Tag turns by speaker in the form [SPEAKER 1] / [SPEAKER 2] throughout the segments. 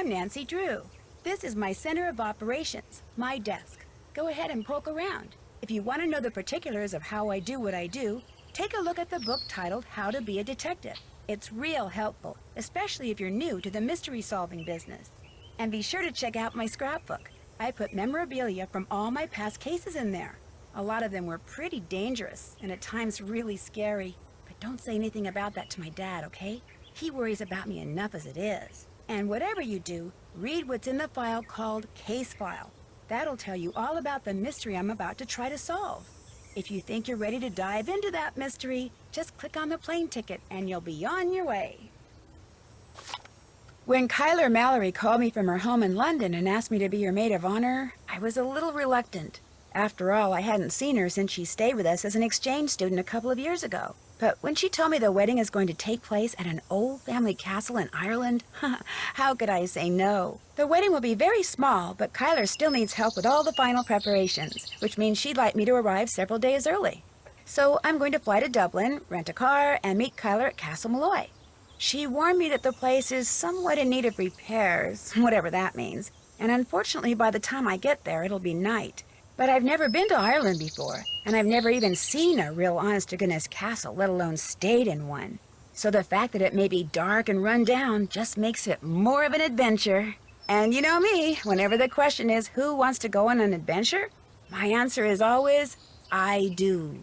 [SPEAKER 1] I'm Nancy Drew. This is my center of operations, my desk. Go ahead and poke around. If you want to know the particulars of how I do what I do, take a look at the book titled How to Be a Detective. It's real helpful, especially if you're new to the mystery-solving business. And be sure to check out my scrapbook. I put memorabilia from all my past cases in there. A lot of them were pretty dangerous and at times really scary. But don't say anything about that to my dad, okay? He worries about me enough as it is. And whatever you do, read what's in the file called Case File. That'll tell you all about the mystery I'm about to try to solve. If you think you're ready to dive into that mystery, just click on the plane ticket and you'll be on your way. When Malloy called me from her home in London and asked me to be her maid of honor, I was a little reluctant. After all, I hadn't seen her since she stayed with us as an exchange student a couple of years ago. But when she told me the wedding is going to take place at an old family castle in Ireland, how could I say no? The wedding will be very small, but Kyler still needs help with all the final preparations, which means she'd like me to arrive several days early. So I'm going to fly to Dublin, rent a car, and meet Kyler at Castle Malloy. She warned me that the place is somewhat in need of repairs, whatever that means, and unfortunately by the time I get there it'll be night. But I've never been to Ireland before, and I've never even seen a real honest-to-goodness castle, let alone stayed in one. So the fact that it may be dark and run down just makes it more of an adventure. And you know me, whenever the question is who wants to go on an adventure, my answer is always, I do.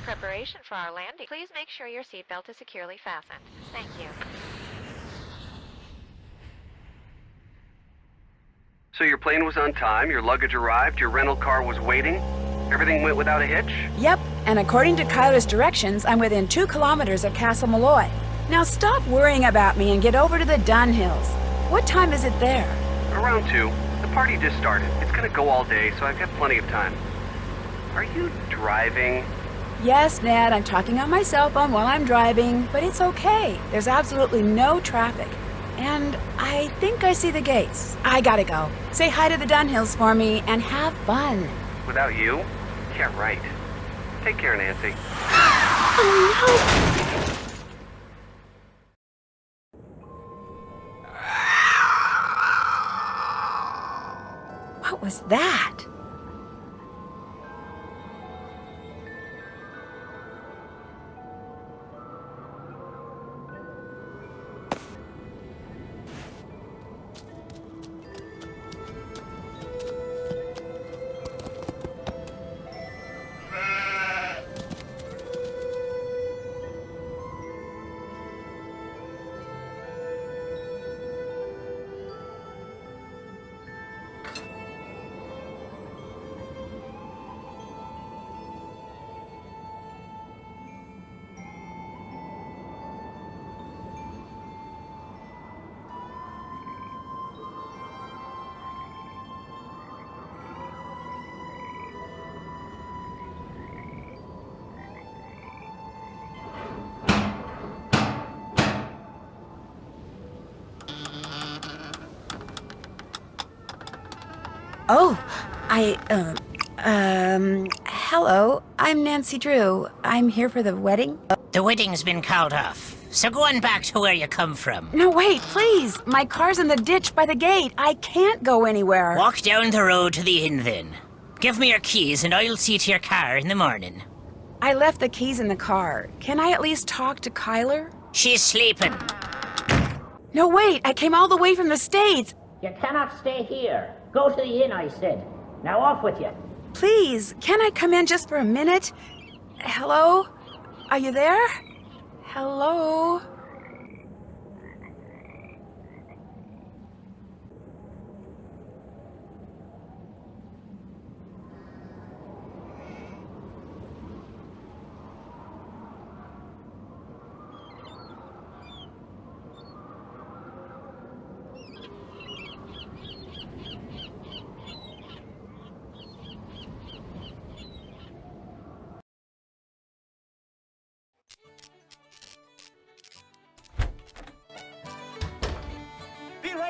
[SPEAKER 2] Preparation for our landing. Please make sure your seatbelt is securely fastened. Thank you.
[SPEAKER 3] So your plane was on time, your luggage arrived, your rental car was waiting, everything went without a hitch?
[SPEAKER 1] Yep, and according to Kyler's directions, I'm within 2 kilometers of Castle Malloy. Now stop worrying about me and get over to the Dunhills. What time is it there?
[SPEAKER 3] Around 2. The party just started. It's gonna go all day, so I've got plenty of time. Are you driving?
[SPEAKER 1] Yes, Ned, I'm talking on my cell phone while I'm driving, but it's okay. There's absolutely no traffic. And I think I see the gates. I gotta go. Say hi to the Dunhills for me and have fun.
[SPEAKER 3] Without you? Yeah, right. Take care, Nancy.
[SPEAKER 1] Oh, no! What was that? Oh, hello. I'm Nancy Drew. I'm here for the wedding.
[SPEAKER 4] The wedding's been called off, so go on back to where you come from.
[SPEAKER 1] No, wait, please. My car's in the ditch by the gate. I can't go anywhere.
[SPEAKER 4] Walk down the road to the inn then. Give me your keys and I'll see to your car in the morning.
[SPEAKER 1] I left the keys in the car. Can I at least talk to Kyler?
[SPEAKER 4] She's sleeping.
[SPEAKER 1] No, wait. I came all the way from the States.
[SPEAKER 5] You cannot stay here. Go to the inn, I said. Now off with you.
[SPEAKER 1] Please, can I come in just for a minute? Hello? Are you there? Hello?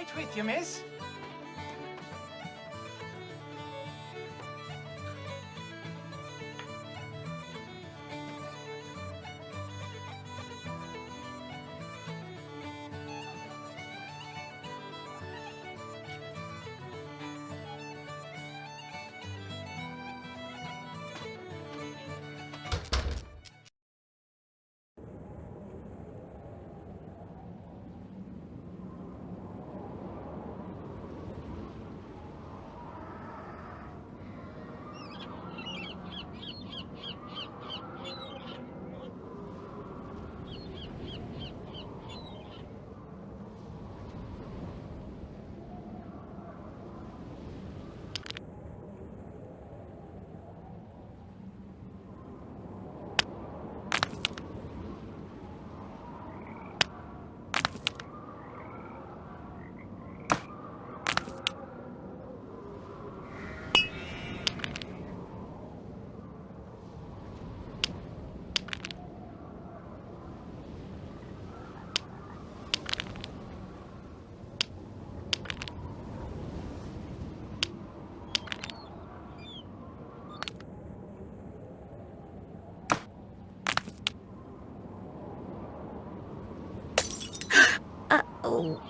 [SPEAKER 6] Right with you, miss.
[SPEAKER 1] Oh.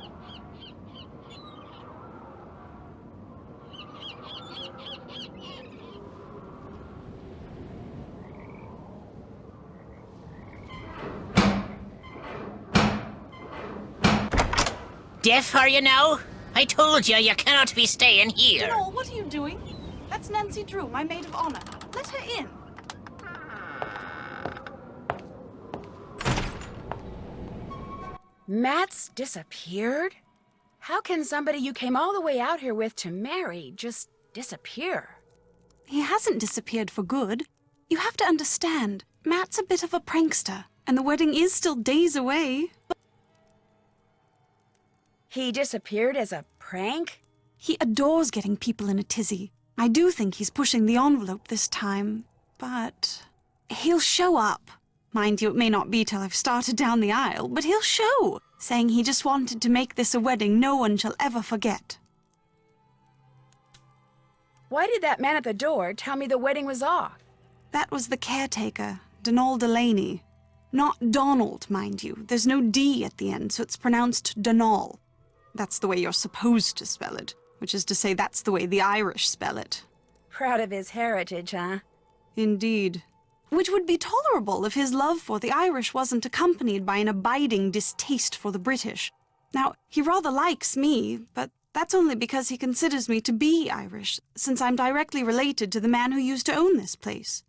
[SPEAKER 4] Deaf are you now? I told you you cannot be staying here.
[SPEAKER 7] Joel, what are you doing? That's Nancy Drew, my maid of honor. Let her in.
[SPEAKER 1] Matt's disappeared? How can somebody you came all the way out here with to marry just disappear?
[SPEAKER 7] He hasn't disappeared for good. You have to understand, Matt's a bit of a prankster, and the wedding is still days away.
[SPEAKER 1] He disappeared as a prank?
[SPEAKER 7] He adores getting people in a tizzy. I do think he's pushing the envelope this time, but he'll show up. Mind you, it may not be till I've started down the aisle, but he'll show, saying he just wanted to make this a wedding no one shall ever forget.
[SPEAKER 1] Why did that man at the door tell me the wedding was off?
[SPEAKER 7] That was the caretaker, Donald Delaney. Not Donald, mind you. There's no D at the end, so it's pronounced Donal. That's the way you're supposed to spell it, which is to say that's the way the Irish spell it.
[SPEAKER 1] Proud of his heritage, huh?
[SPEAKER 7] Indeed. Which would be tolerable if his love for the Irish wasn't accompanied by an abiding distaste for the British. Now, he rather likes me, but that's only because he considers me to be Irish, since I'm directly related to the man who used to own this place.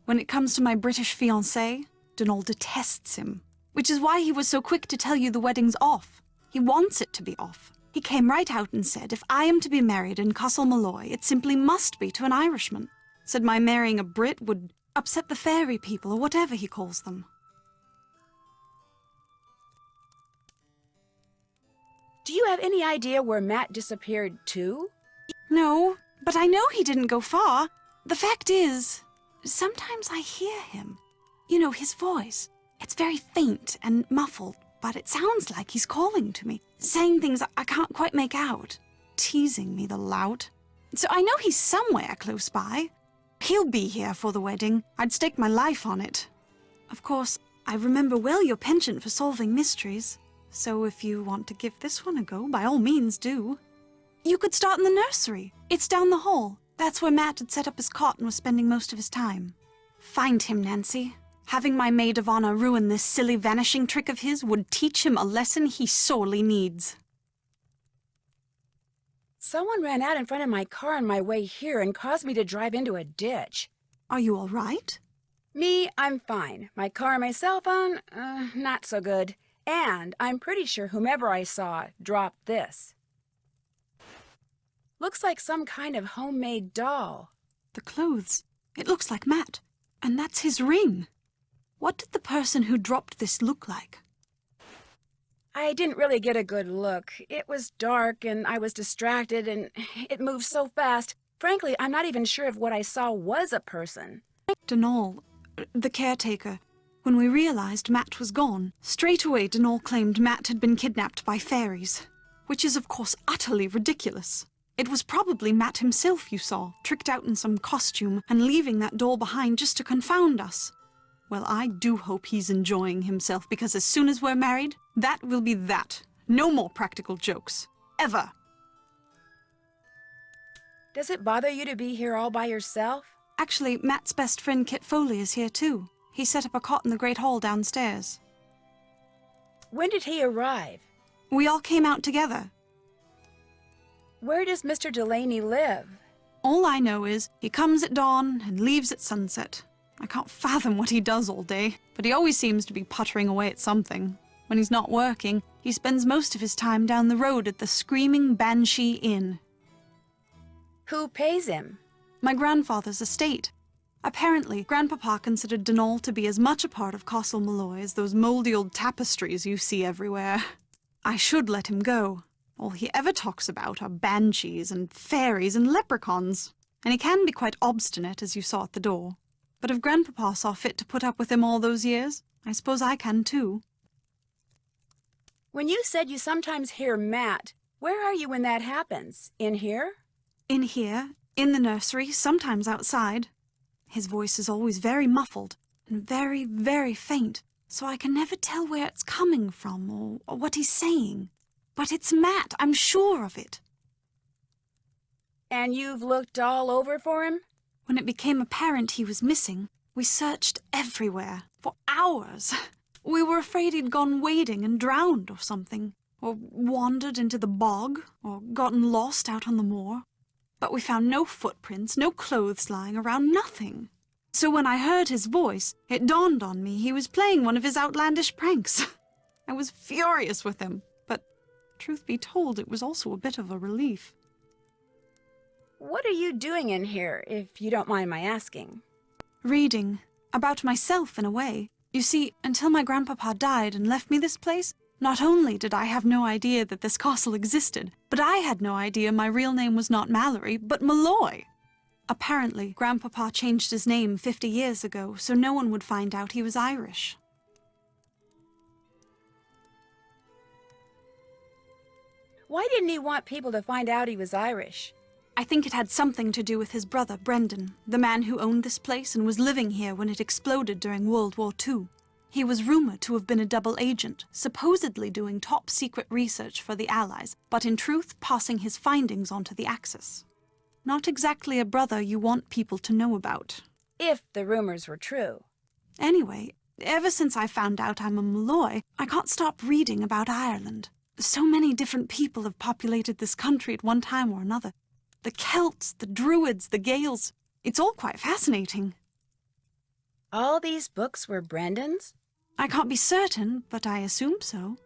[SPEAKER 7] When it comes to my British fiancé, Donald detests him, which is why he was so quick to tell you the wedding's off. He wants it to be off. He came right out and said, if I am to be married in Castle Malloy, it simply must be to an Irishman. Said my marrying a Brit would upset the fairy people, or whatever he calls them.
[SPEAKER 1] Do you have any idea where Matt disappeared to?
[SPEAKER 7] No, but I know he didn't go far. The fact is, sometimes I hear him. You know, his voice. It's very faint and muffled, but it sounds like he's calling to me, saying things I can't quite make out, teasing me, the lout. So I know he's somewhere close by. He'll be here for the wedding. I'd stake my life on it. Of course, I remember well your penchant for solving mysteries, so if you want to give this one a go, by all means do. You could start in the nursery. It's down the hall. That's where Matt had set up his cot and was spending most of his time. Find him, Nancy. Having my maid of honor ruin this silly vanishing trick of his would teach him a lesson he sorely needs.
[SPEAKER 1] Someone ran out in front of my car on my way here and caused me to drive into a ditch.
[SPEAKER 7] Are you all right?
[SPEAKER 1] Me, I'm fine. My car and my cell phone, not so good. And I'm pretty sure whomever I saw dropped this. Looks like some kind of homemade doll.
[SPEAKER 7] The clothes. It looks like Matt. And that's his ring. What did the person who dropped this look like?
[SPEAKER 1] I didn't really get a good look. It was dark and I was distracted and it moved so fast. Frankly, I'm not even sure if what I saw was a person.
[SPEAKER 7] Donal, the caretaker. When we realized Matt was gone, straight away Donal claimed Matt had been kidnapped by fairies. which is of course utterly ridiculous. It was probably Matt himself you saw, tricked out in some costume and leaving that doll behind just to confound us. Well, I do hope he's enjoying himself, because as soon as we're married, that will be that. No more practical jokes. Ever.
[SPEAKER 1] Does it bother you to be here all by yourself?
[SPEAKER 7] Actually, Matt's best friend Kit Foley is here too. He set up a cot in the Great Hall downstairs.
[SPEAKER 1] When did he arrive?
[SPEAKER 7] We all came out together.
[SPEAKER 1] Where does Mr. Delaney live?
[SPEAKER 7] All I know is he comes at dawn and leaves at sunset. I can't fathom what he does all day, but he always seems to be puttering away at something. When he's not working, he spends most of his time down the road at the Screaming Banshee Inn.
[SPEAKER 1] Who pays him?
[SPEAKER 7] My grandfather's estate. Apparently, Grandpapa considered Donal to be as much a part of Castle Malloy as those mouldy old tapestries you see everywhere. I should let him go. All he ever talks about are banshees and fairies and leprechauns, and he can be quite obstinate, as you saw at the door. But if Grandpapa saw fit to put up with him all those years, I suppose I can too.
[SPEAKER 1] When you said you sometimes hear Matt, where are you when that happens? In here?
[SPEAKER 7] In here, in the nursery, sometimes outside. His voice is always very muffled and very, very faint, so I can never tell where it's coming from or what he's saying. But it's Matt, I'm sure of it.
[SPEAKER 1] And you've looked all over for him?
[SPEAKER 7] When it became apparent he was missing, we searched everywhere, for hours. We were afraid he'd gone wading and drowned or something, or wandered into the bog, or gotten lost out on the moor. But we found no footprints, no clothes lying around, nothing. So when I heard his voice, it dawned on me he was playing one of his outlandish pranks. I was furious with him, but truth be told, it was also a bit of a relief.
[SPEAKER 1] What are you doing in here, if you don't mind my asking?
[SPEAKER 7] Reading. About myself, in a way. You see, until my grandpapa died and left me this place, not only did I have no idea that this castle existed, but I had no idea my real name was not Mallory, but Malloy. Apparently, Grandpapa changed his name 50 years ago, so no one would find out he was Irish.
[SPEAKER 1] Why didn't he want people to find out he was Irish?
[SPEAKER 7] I think it had something to do with his brother, Brendan, the man who owned this place and was living here when it exploded during World War II. He was rumored to have been a double agent, supposedly doing top-secret research for the Allies, but in truth passing his findings on to the Axis. Not exactly a brother you want people to know about.
[SPEAKER 1] If the rumors were true.
[SPEAKER 7] Anyway, ever since I found out I'm a Malloy, I can't stop reading about Ireland. So many different people have populated this country at one time or another. The Celts, the Druids, the Gaels. It's all quite fascinating.
[SPEAKER 1] All these books were Brendan's?
[SPEAKER 7] I can't be certain, but I assume so.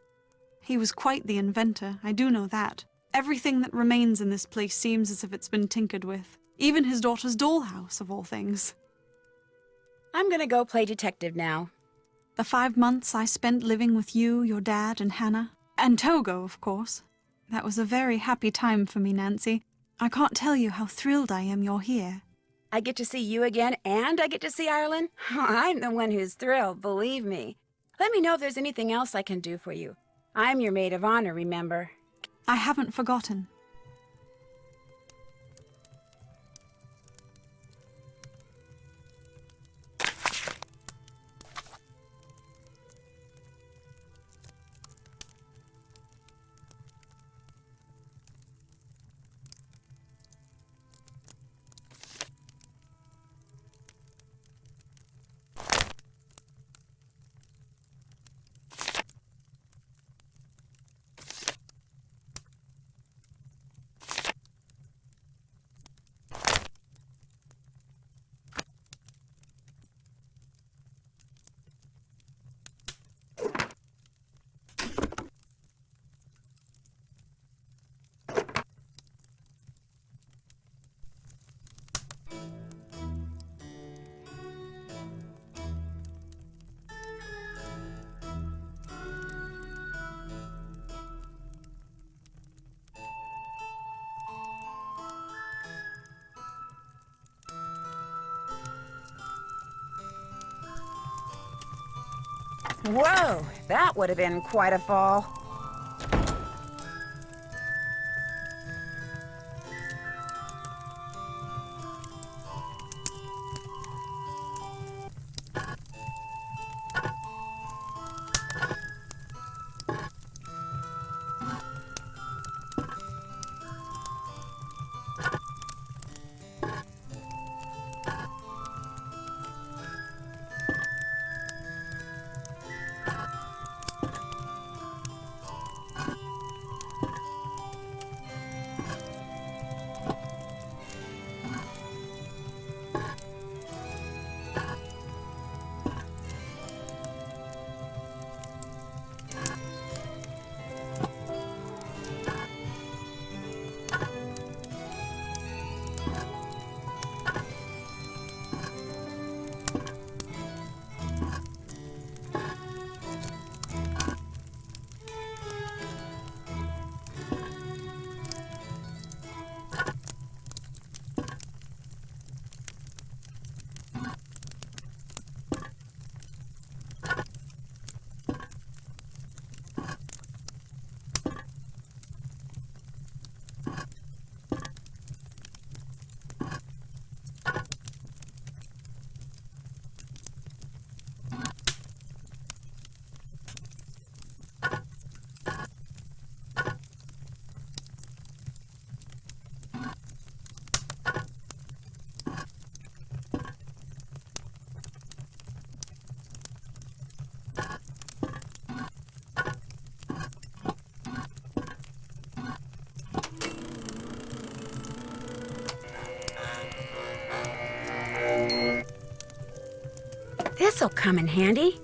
[SPEAKER 7] He was quite the inventor, I do know that. Everything that remains in this place seems as if it's been tinkered with. Even his daughter's dollhouse, of all things.
[SPEAKER 1] I'm gonna go play detective now.
[SPEAKER 7] The 5 months I spent living with you, your dad, and Hannah. And Togo, of course. That was a very happy time for me, Nancy. I can't tell you how thrilled I am you're here.
[SPEAKER 1] I get to see you again, and I get to see Ireland? I'm the one who's thrilled, believe me. Let me know if there's anything else I can do for you. I'm your maid of honor, remember?
[SPEAKER 7] I haven't forgotten.
[SPEAKER 1] Whoa, that would have been quite a fall. This'll come in handy.